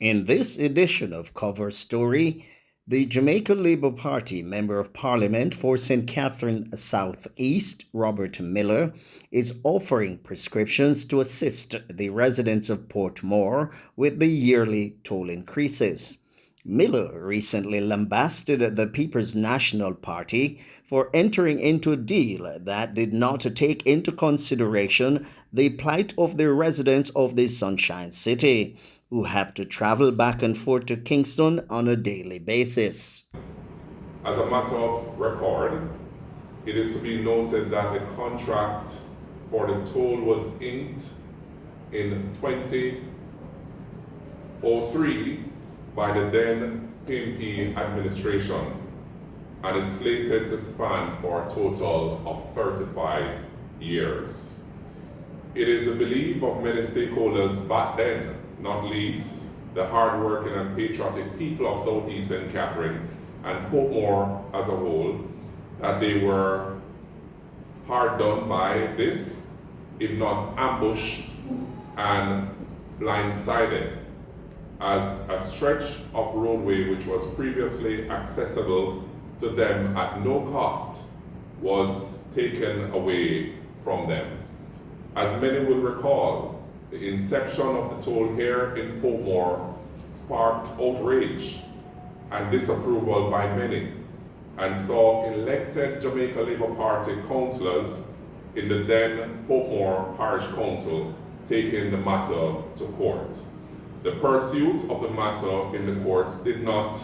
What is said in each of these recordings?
In this edition of Cover Story, the Jamaica Labour Party Member of Parliament for St. Catherine South East, Robert Miller, is offering prescriptions to assist the residents of Portmore with the yearly toll increases. Miller recently lambasted the People's National Party for entering into a deal that did not take into consideration the plight of the residents of the Sunshine City, who have to travel back and forth to Kingston on a daily basis. As a matter of record, it is to be noted that the contract for the toll was inked in 2003 by the then PMP administration and is slated to span for a total of 35 years. It is a belief of many stakeholders back then, not least the hardworking and patriotic people of Southeast St. Catherine and Portmore as a whole, that they were hard done by this, if not ambushed and blindsided, as a stretch of roadway which was previously accessible to them at no cost was taken away from them. As many will recall, the inception of the toll here in Portmore sparked outrage and disapproval by many, and saw elected Jamaica Labour Party councillors in the then Portmore Parish Council taking the matter to court. The pursuit of the matter in the courts did not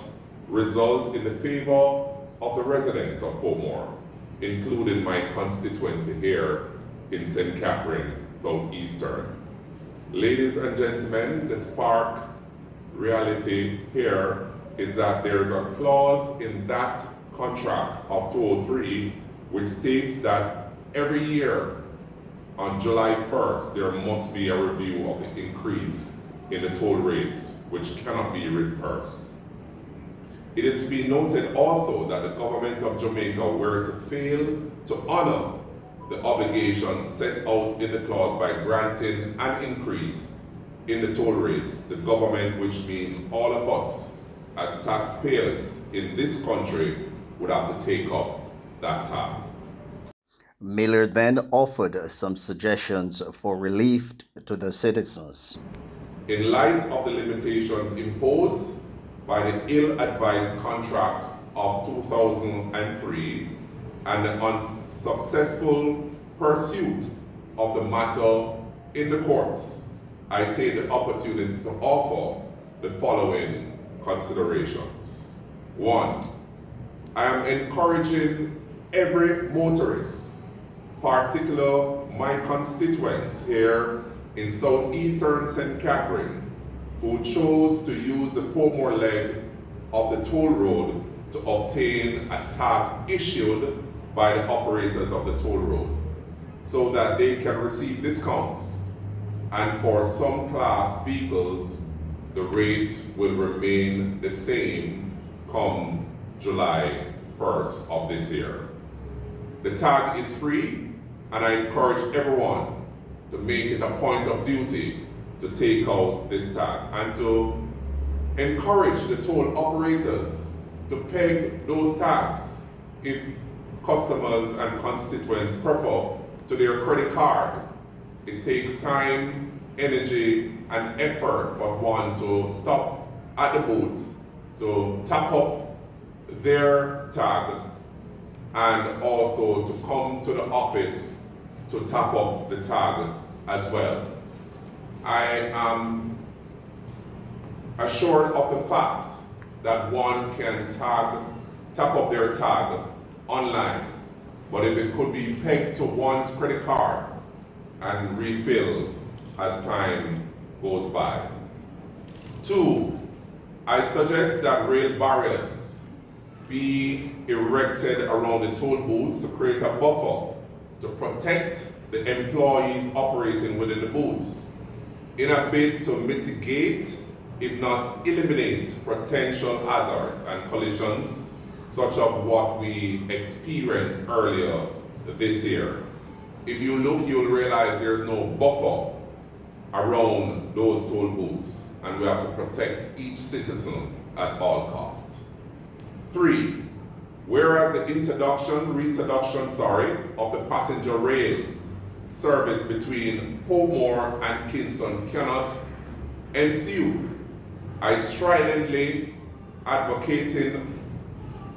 result in the favor of the residents of Portmore, including my constituency here in St. Catherine Southeastern. Ladies and gentlemen, the stark reality here is that there is a clause in that contract of 203 which states that every year on July 1st there must be a review of the increase in the toll rates, which cannot be reversed. It is to be noted also that the government of Jamaica were to fail to honor the obligations set out in the clause by granting an increase in the toll rates. The government, which means all of us as taxpayers in this country, would have to take up that tab. Miller then offered some suggestions for relief to the citizens. In light of the limitations imposed by the ill-advised contract of 2003 and the unsuccessful pursuit of the matter in the courts, I take the opportunity to offer the following considerations. 1. I am encouraging every motorist, particularly my constituents here in Southeastern St. Catherine, who chose to use the Portmore leg of the toll road to obtain a tag issued by the operators of the toll road, so that they can receive discounts. And for some class vehicles, the rate will remain the same come July 1st of this year. The tag is free, and I encourage everyone to make it a point of duty to take out this tag and to encourage the toll operators to peg those tags if customers and constituents prefer to their credit card. It takes time, energy, and effort for one to stop at the booth to tap up their tag and also to come to the office to tap up the tag as well. I am assured of the fact that one can tap up their tag online, but if it could be pegged to one's credit card and refilled as time goes by. 2, I suggest that rail barriers be erected around the toll booths to create a buffer to protect the employees operating within the booths in a bid to mitigate, if not eliminate, potential hazards and collisions such as what we experienced earlier this year. If you look, you'll realize there's no buffer around those toll booths. and we have to protect each citizen at all costs. 3, whereas the reintroduction of the passenger rail service between Portmore and Kingston cannot ensue, I stridently advocating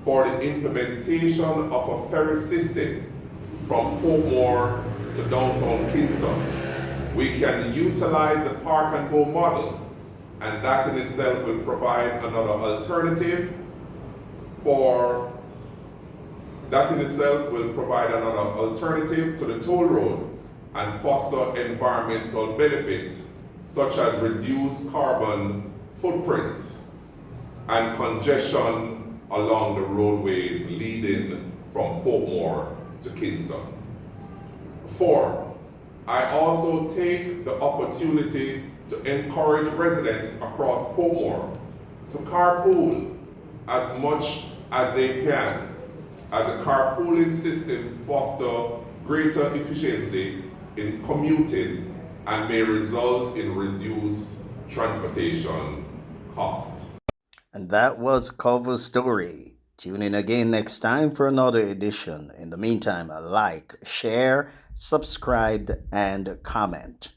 for the implementation of a ferry system from Portmore to downtown Kingston. We can utilize the park and go model, and that in itself will provide another alternative to the toll road and foster environmental benefits such as reduced carbon footprints and congestion along the roadways leading from Portmore to Kingston. 4, I also take the opportunity to encourage residents across Portmore to carpool as much as they can, as a carpooling system fosters greater efficiency in commuting and may result in reduced transportation costs. And that was Cover Story. Tune in again next time for another edition. In the meantime, like, share, subscribe, and comment.